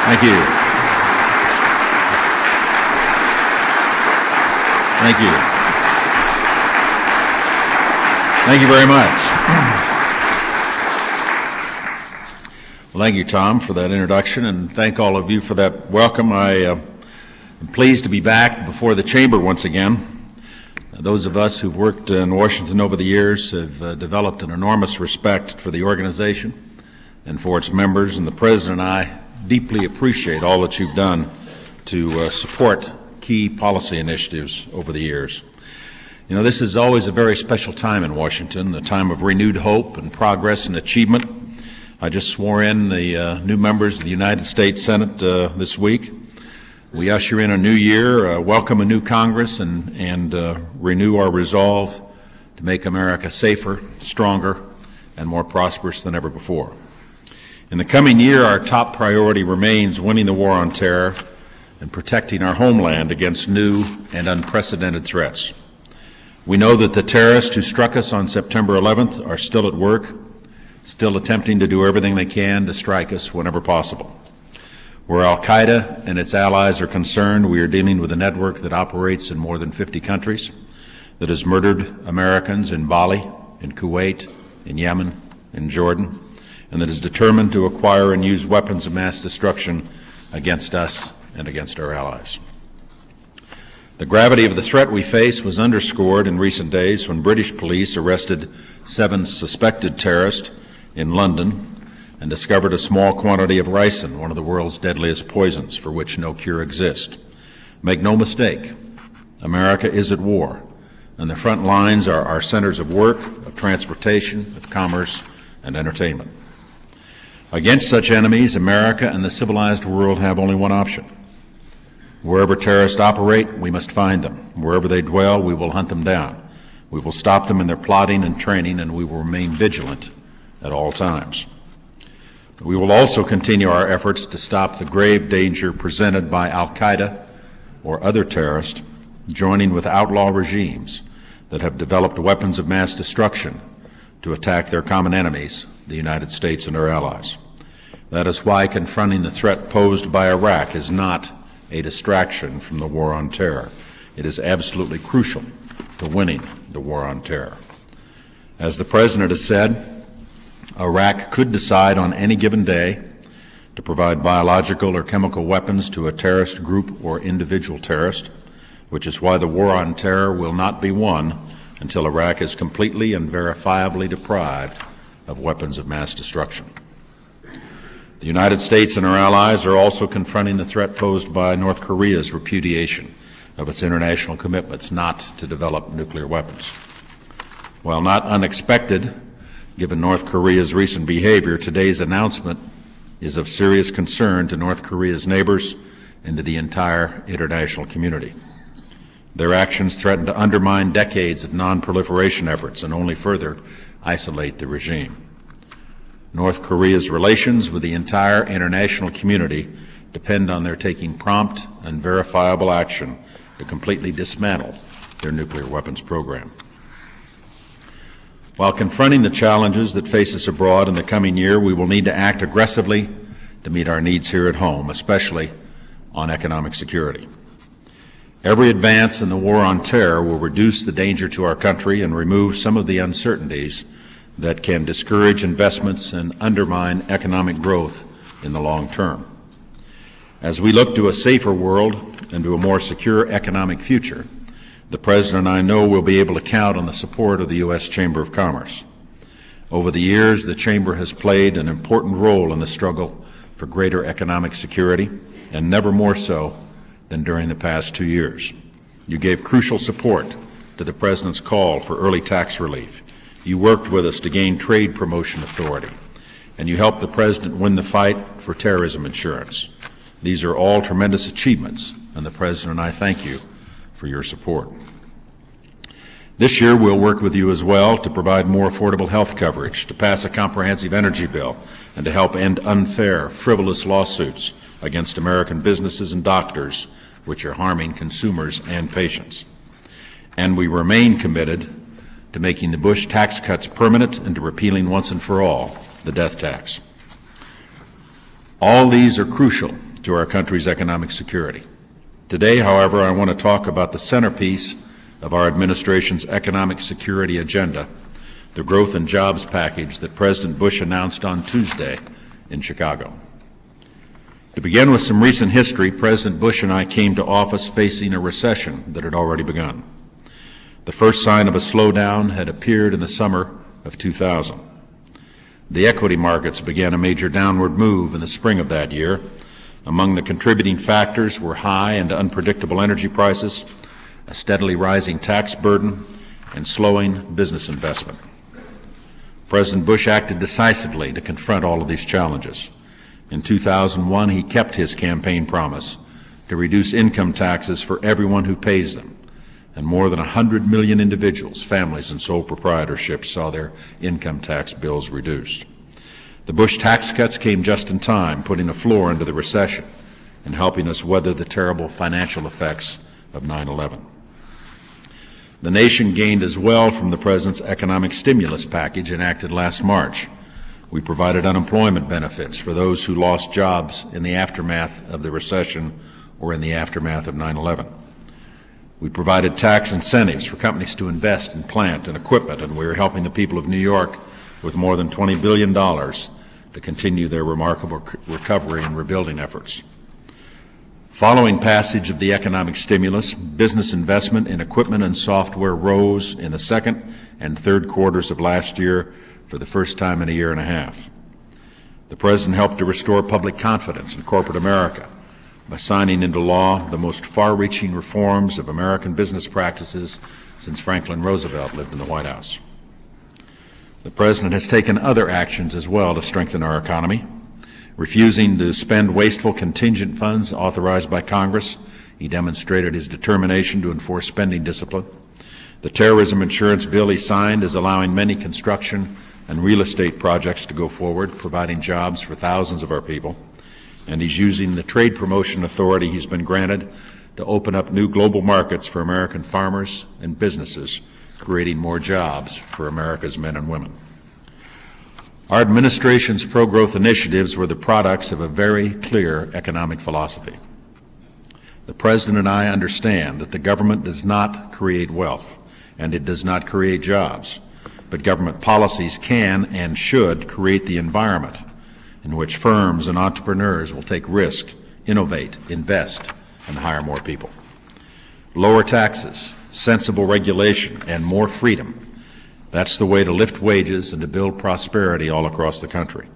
Thank you. Thank you. Thank you very much. Well, thank you, Tom, for that introduction, and thank all of you for that welcome. I am pleased to be back before the Chamber once again. Those of us who've worked in Washington over the years have developed an enormous respect for the organization and for its members, and the President and I deeply appreciate all that you've done to support key policy initiatives over the years. You know, this is always a very special time in Washington, a time of renewed hope and progress and achievement. I just swore in the new members of the United States Senate this week. We usher in a new year, welcome a new Congress, and renew our resolve to make America safer, stronger, and more prosperous than ever before. In the coming year, our top priority remains winning the war on terror and protecting our homeland against new and unprecedented threats. We know that the terrorists who struck us on September 11th are still at work, still attempting to do everything they can to strike us whenever possible. Where al-Qaeda and its allies are concerned, we are dealing with a network that operates in more than 50 countries, that has murdered Americans in Bali, in Kuwait, in Yemen, in Jordan, and that is determined to acquire and use weapons of mass destruction against us and against our allies. The gravity of the threat we face was underscored in recent days when British police arrested 7 suspected terrorists in London and discovered a small quantity of ricin, one of the world's deadliest poisons for which no cure exists. Make no mistake, America is at war, and the front lines are our centers of work, of transportation, of commerce, and entertainment. Against such enemies, America and the civilized world have only one option. Wherever terrorists operate, we must find them. Wherever they dwell, we will hunt them down. We will stop them in their plotting and training, and we will remain vigilant at all times. We will also continue our efforts to stop the grave danger presented by al-Qaeda or other terrorists joining with outlaw regimes that have developed weapons of mass destruction to attack their common enemies, the United States and our allies. That is why confronting the threat posed by Iraq is not a distraction from the war on terror. It is absolutely crucial to winning the war on terror. As the President has said, Iraq could decide on any given day to provide biological or chemical weapons to a terrorist group or individual terrorist, which is why the war on terror will not be won until Iraq is completely and verifiably deprived of weapons of mass destruction. The United States and our allies are also confronting the threat posed by North Korea's repudiation of its international commitments not to develop nuclear weapons. While not unexpected, given North Korea's recent behavior, today's announcement is of serious concern to North Korea's neighbors and to the entire international community. Their actions threaten to undermine decades of non-proliferation efforts and only further isolate the regime. North Korea's relations with the entire international community depend on their taking prompt and verifiable action to completely dismantle their nuclear weapons program. While confronting the challenges that face us abroad in the coming year, we will need to act aggressively to meet our needs here at home, especially on economic security. Every advance in the war on terror will reduce the danger to our country and remove some of the uncertainties that can discourage investments and undermine economic growth in the long term. As we look to a safer world and to a more secure economic future, the President and I know we'll be able to count on the support of the U.S. Chamber of Commerce. Over the years, the Chamber has played an important role in the struggle for greater economic security, and never more so than during the past 2 years. You gave crucial support to the President's call for early tax relief. You worked with us to gain trade promotion authority, and you helped the President win the fight for terrorism insurance. These are all tremendous achievements, and the President and I thank you for your support. This year, we'll work with you as well to provide more affordable health coverage, to pass a comprehensive energy bill, and to help end unfair, frivolous lawsuits against American businesses and doctors, which are harming consumers and patients. And we remain committed to making the Bush tax cuts permanent and to repealing once and for all the death tax. All these are crucial to our country's economic security. Today, however, I want to talk about the centerpiece of our administration's economic security agenda, the growth and jobs package that President Bush announced on Tuesday in Chicago. To begin with some recent history, President Bush and I came to office facing a recession that had already begun. The first sign of a slowdown had appeared in the summer of 2000. The equity markets began a major downward move in the spring of that year. Among the contributing factors were high and unpredictable energy prices, a steadily rising tax burden, and slowing business investment. President Bush acted decisively to confront all of these challenges. In 2001, he kept his campaign promise to reduce income taxes for everyone who pays them, and more than 100 million individuals, families, and sole proprietorships saw their income tax bills reduced. The Bush tax cuts came just in time, putting a floor under the recession and helping us weather the terrible financial effects of 9/11. The nation gained as well from the President's economic stimulus package enacted last March. We provided unemployment benefits for those who lost jobs in the aftermath of the recession or in the aftermath of 9/11. We provided tax incentives for companies to invest in plant and equipment, and we are helping the people of New York with more than $20 billion to continue their remarkable recovery and rebuilding efforts. Following passage of the economic stimulus, business investment in equipment and software rose in the second and third quarters of last year for the first time in a year and a half. The President helped to restore public confidence in corporate America by signing into law the most far-reaching reforms of American business practices since Franklin Roosevelt lived in the White House. The President has taken other actions as well to strengthen our economy. Refusing to spend wasteful contingent funds authorized by Congress, he demonstrated his determination to enforce spending discipline. The terrorism insurance bill he signed is allowing many construction and real estate projects to go forward, providing jobs for thousands of our people. And he's using the trade promotion authority he's been granted to open up new global markets for American farmers and businesses, creating more jobs for America's men and women. Our administration's pro-growth initiatives were the products of a very clear economic philosophy. The President and I understand that the government does not create wealth, and it does not create jobs, but government policies can and should create the environment in which firms and entrepreneurs will take risk, innovate, invest, and hire more people. Lower taxes, sensible regulation, and more freedom. That's the way to lift wages and to build prosperity all across the country.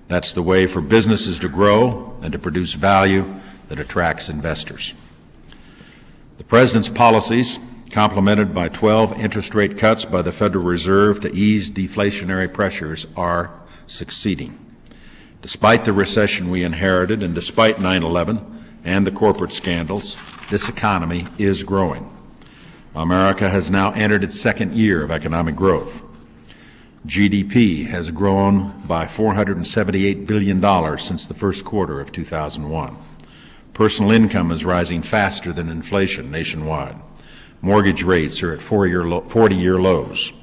That's the way for businesses to grow and to produce value that attracts investors. The President's policies, complemented by 12 interest rate cuts by the Federal Reserve to ease deflationary pressures, are succeeding. Despite the recession we inherited and despite 9/11 and the corporate scandals, this economy is growing. America has now entered its second year of economic growth. GDP has grown by $478 billion since the first quarter of 2001. Personal income is rising faster than inflation nationwide. Mortgage rates are at 40-year lows.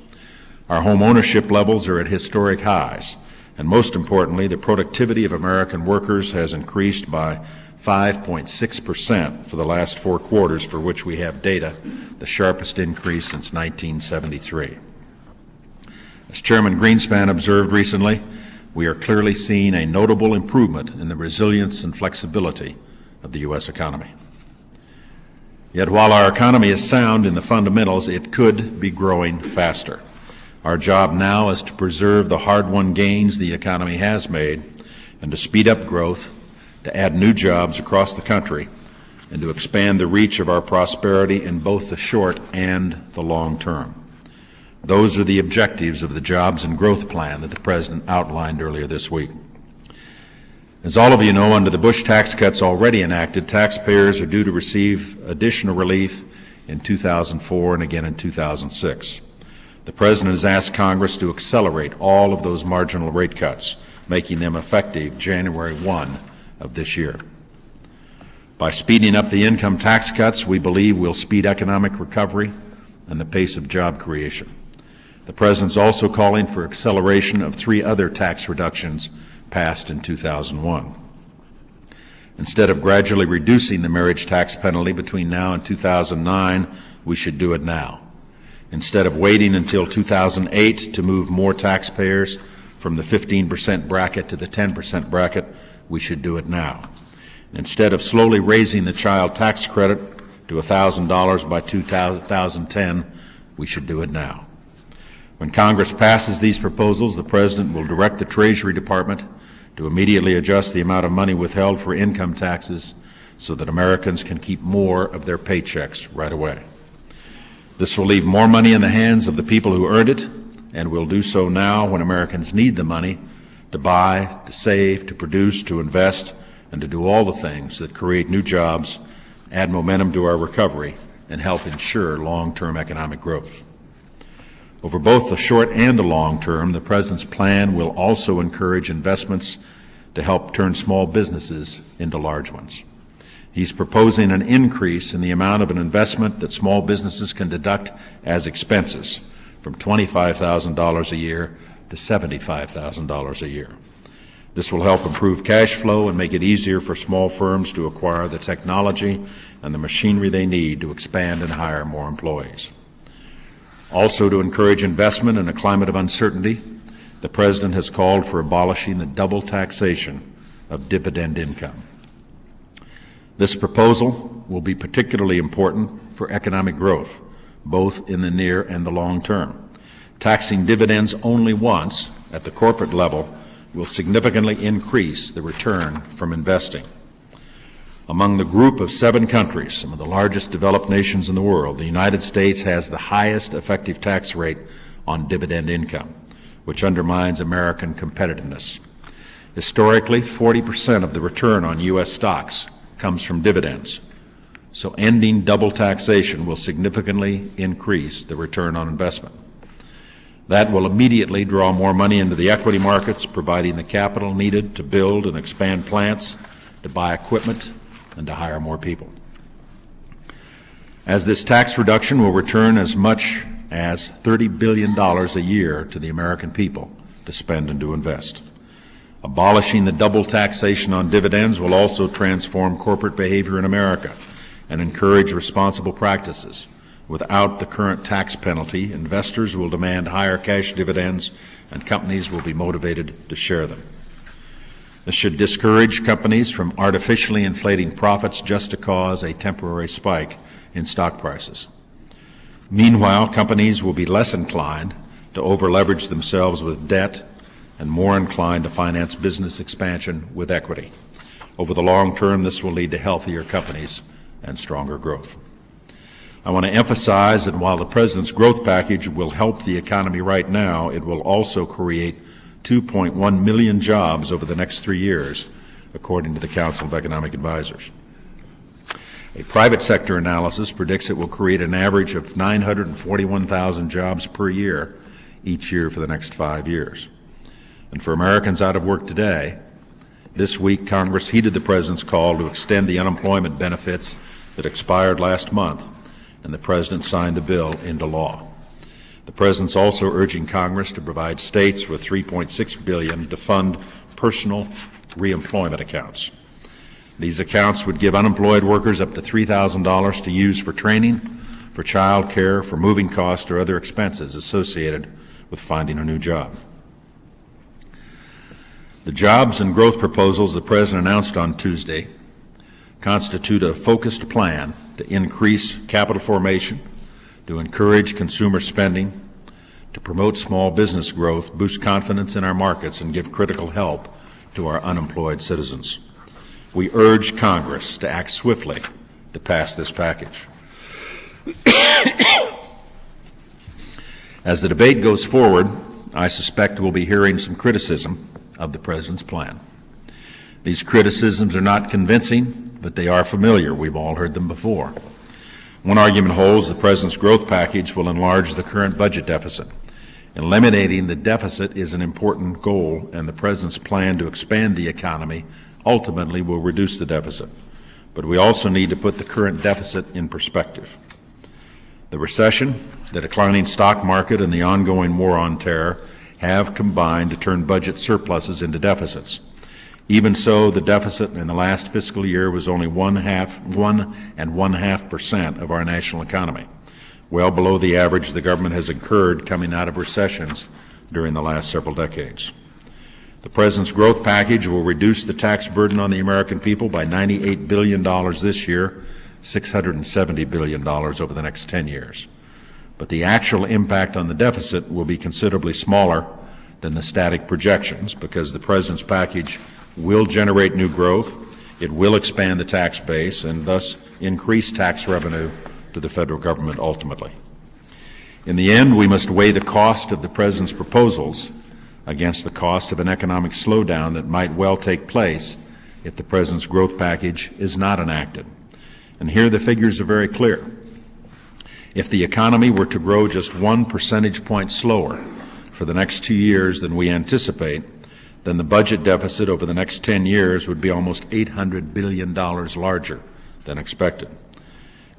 Our home ownership levels are at historic highs. And most importantly, the productivity of American workers has increased by 5.6% for the last 4 quarters for which we have data, the sharpest increase since 1973. As Chairman Greenspan observed recently, we are clearly seeing a notable improvement in the resilience and flexibility of the U.S. economy. Yet while our economy is sound in the fundamentals, it could be growing faster. Our job now is to preserve the hard-won gains the economy has made and to speed up growth, to add new jobs across the country, and to expand the reach of our prosperity in both the short and the long term. Those are the objectives of the Jobs and Growth Plan that the President outlined earlier this week. As all of you know, under the Bush tax cuts already enacted, taxpayers are due to receive additional relief in 2004 and again in 2006. The President has asked Congress to accelerate all of those marginal rate cuts, making them effective January 1 of this year. By speeding up the income tax cuts, we believe we'll speed economic recovery and the pace of job creation. The President's also calling for acceleration of 3 other tax reductions passed in 2001. Instead of gradually reducing the marriage tax penalty between now and 2009, we should do it now. Instead of waiting until 2008 to move more taxpayers from the 15% bracket to the 10% bracket, we should do it now. Instead of slowly raising the child tax credit to $1,000 by 2010, we should do it now. When Congress passes these proposals, the President will direct the Treasury Department to immediately adjust the amount of money withheld for income taxes so that Americans can keep more of their paychecks right away. This will leave more money in the hands of the people who earned it, and will do so now when Americans need the money to buy, to save, to produce, to invest, and to do all the things that create new jobs, add momentum to our recovery, and help ensure long-term economic growth. Over both the short and the long term, the President's plan will also encourage investments to help turn small businesses into large ones. He's proposing an increase in the amount of an investment that small businesses can deduct as expenses from $25,000 a year to $75,000 a year. This will help improve cash flow and make it easier for small firms to acquire the technology and the machinery they need to expand and hire more employees. Also, to encourage investment in a climate of uncertainty, the President has called for abolishing the double taxation of dividend income. This proposal will be particularly important for economic growth, both in the near and the long term. Taxing dividends only once at the corporate level will significantly increase the return from investing. Among the group of 7 countries, some of the largest developed nations in the world, the United States has the highest effective tax rate on dividend income, which undermines American competitiveness. Historically, 40% of the return on U.S. stocks comes from dividends, so ending double taxation will significantly increase the return on investment. That will immediately draw more money into the equity markets, providing the capital needed to build and expand plants, to buy equipment, and to hire more people. As this tax reduction will return as much as $30 billion a year to the American people to spend and to invest. Abolishing the double taxation on dividends will also transform corporate behavior in America and encourage responsible practices. Without the current tax penalty, investors will demand higher cash dividends, and companies will be motivated to share them. This should discourage companies from artificially inflating profits just to cause a temporary spike in stock prices. Meanwhile, companies will be less inclined to over-leverage themselves with debt and more inclined to finance business expansion with equity. Over the long term, this will lead to healthier companies and stronger growth. I want to emphasize that while the President's growth package will help the economy right now, it will also create 2.1 million jobs over the next 3 years, according to the Council of Economic Advisors. A private sector analysis predicts it will create an average of 941,000 jobs per year each year for the next 5 years. And for Americans out of work today, this week Congress heeded the President's call to extend the unemployment benefits that expired last month, and the President signed the bill into law. The President's also urging Congress to provide states with $3.6 billion to fund personal reemployment accounts. These accounts would give unemployed workers up to $3,000 to use for training, for child care, for moving costs, or other expenses associated with finding a new job. The jobs and growth proposals the President announced on Tuesday constitute a focused plan to increase capital formation, to encourage consumer spending, to promote small business growth, boost confidence in our markets, and give critical help to our unemployed citizens. We urge Congress to act swiftly to pass this package. As the debate goes forward, I suspect we'll be hearing some criticism of the President's plan. These criticisms are not convincing, but they are familiar. We've all heard them before. One argument holds the President's growth package will enlarge the current budget deficit. Eliminating the deficit is an important goal, and the President's plan to expand the economy ultimately will reduce the deficit. But we also need to put the current deficit in perspective. The recession, the declining stock market, and the ongoing war on terror have combined to turn budget surpluses into deficits. Even so, the deficit in the last fiscal year was only 1.5% of our national economy, well below the average the government has incurred coming out of recessions during the last several decades. The President's growth package will reduce the tax burden on the American people by $98 billion this year, $670 billion over the next 10 years. But the actual impact on the deficit will be considerably smaller than the static projections because the President's package will generate new growth, it will expand the tax base, and thus increase tax revenue to the federal government ultimately. In the end, we must weigh the cost of the President's proposals against the cost of an economic slowdown that might well take place if the President's growth package is not enacted. And here the figures are very clear. If the economy were to grow just 1 percentage point slower for the next 2 years than we anticipate, then the budget deficit over the next 10 years would be almost $800 billion larger than expected.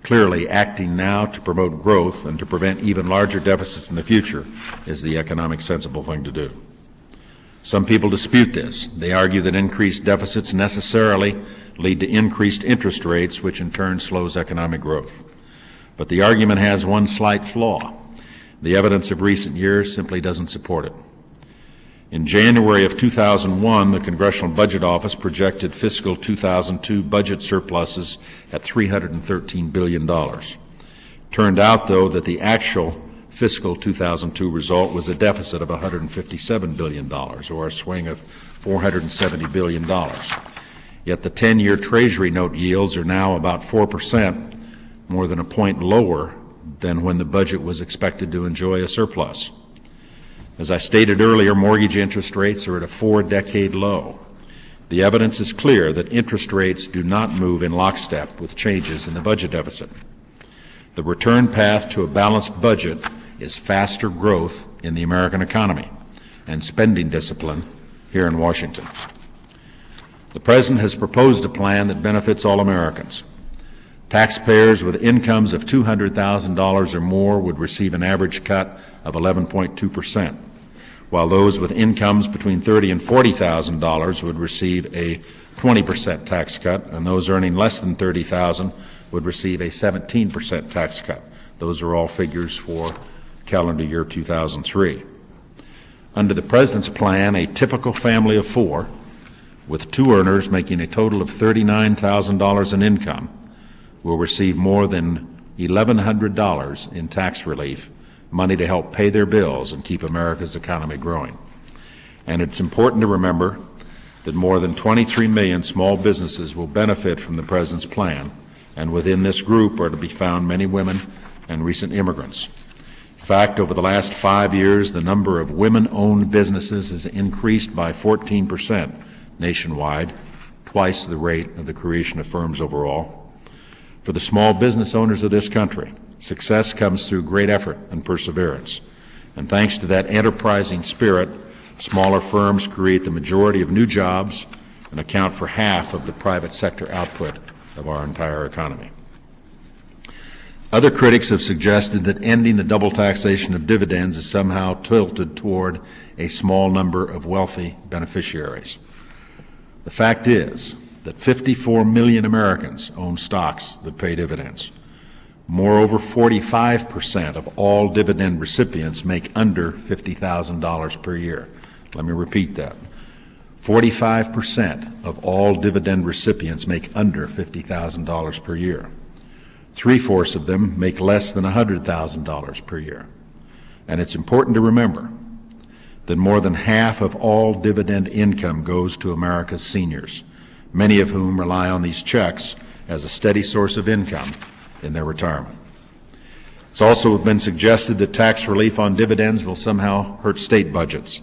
Clearly, acting now to promote growth and to prevent even larger deficits in the future is the economic sensible thing to do. Some people dispute this. They argue that increased deficits necessarily lead to increased interest rates, which in turn slows economic growth. But the argument has one slight flaw. The evidence of recent years simply doesn't support it. In January of 2001, the Congressional Budget Office projected fiscal 2002 budget surpluses at $313 billion. Turned out, though, that the actual fiscal 2002 result was a deficit of $157 billion, or a swing of $470 billion. Yet the 10-year Treasury note yields are now about 4%, more than a point lower than when the budget was expected to enjoy a surplus. As I stated earlier, mortgage interest rates are at a 4-decade low. The evidence is clear that interest rates do not move in lockstep with changes in the budget deficit. The return path to a balanced budget is faster growth in the American economy and spending discipline here in Washington. The President has proposed a plan that benefits all Americans. Taxpayers with incomes of $200,000 or more would receive an average cut of 11.2%, while those with incomes between $30,000 and $40,000 would receive a 20% tax cut, and those earning less than $30,000 would receive a 17% tax cut. Those are all figures for calendar year 2003. Under the President's plan, a typical family of 4, with 2 earners making a total of $39,000 in income, will receive more than $1,100 in tax relief, money to help pay their bills and keep America's economy growing. And it's important to remember that more than 23 million small businesses will benefit from the President's plan, and within this group are to be found many women and recent immigrants. In fact, over the last 5 years, the number of women-owned businesses has increased by 14% nationwide, twice the rate of the creation of firms overall. For the small business owners of this country, success comes through great effort and perseverance. And thanks to that enterprising spirit, smaller firms create the majority of new jobs and account for half of the private sector output of our entire economy. Other critics have suggested that ending the double taxation of dividends is somehow tilted toward a small number of wealthy beneficiaries. The fact is that 54 million Americans own stocks that pay dividends. Moreover, 45% of all dividend recipients make under $50,000 per year. Let me repeat that. 45% of all dividend recipients make under $50,000 per year. 3/4 of them make less than $100,000 per year. And it's important to remember that more than half of all dividend income goes to America's seniors, many of whom rely on these checks as a steady source of income in their retirement. It's also been suggested that tax relief on dividends will somehow hurt state budgets.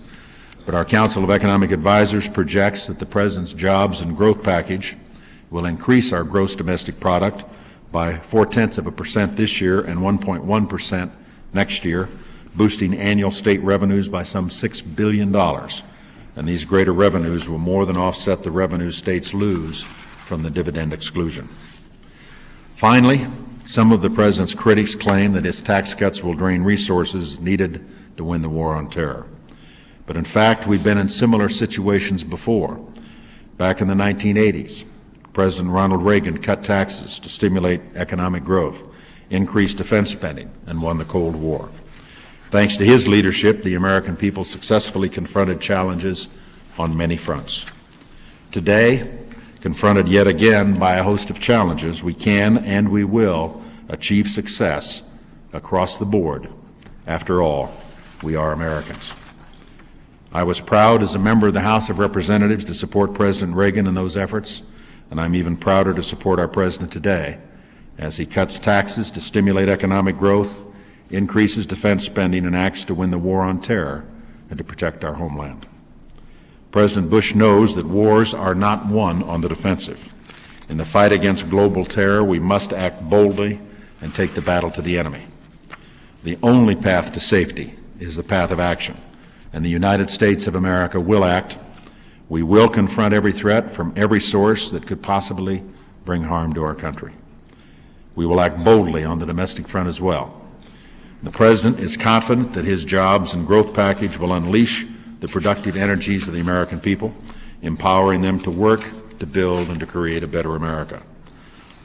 But our Council of Economic Advisors projects that the President's jobs and growth package will increase our gross domestic product by 0.4% this year and 1.1% next year, boosting annual state revenues by some $6 billion. And these greater revenues will more than offset the revenues states lose from the dividend exclusion. Finally, some of the President's critics claim that his tax cuts will drain resources needed to win the war on terror. But in fact, we've been in similar situations before. Back in the 1980s, President Ronald Reagan cut taxes to stimulate economic growth, increased defense spending, and won the Cold War. Thanks to his leadership, the American people successfully confronted challenges on many fronts. Today, confronted yet again by a host of challenges, we can and we will achieve success across the board. After all, we are Americans. I was proud as a member of the House of Representatives to support President Reagan in those efforts, and I'm even prouder to support our President today as he cuts taxes to stimulate economic growth, increases defense spending, and acts to win the war on terror and to protect our homeland. President Bush knows that wars are not won on the defensive. In the fight against global terror, we must act boldly and take the battle to the enemy. The only path to safety is the path of action, and the United States of America will act. We will confront every threat from every source that could possibly bring harm to our country. We will act boldly on the domestic front as well. The President is confident that his jobs and growth package will unleash the productive energies of the American people, empowering them to work, to build, and to create a better America.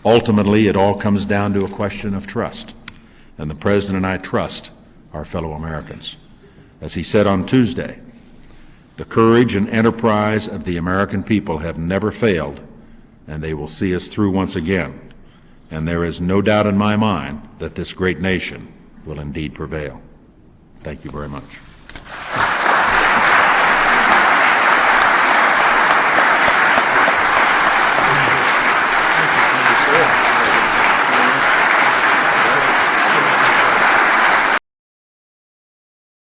Ultimately, it all comes down to a question of trust, and the President and I trust our fellow Americans. As he said on Tuesday, the courage and enterprise of the American people have never failed, and they will see us through once again. And there is no doubt in my mind that this great nation will indeed prevail. Thank you very much.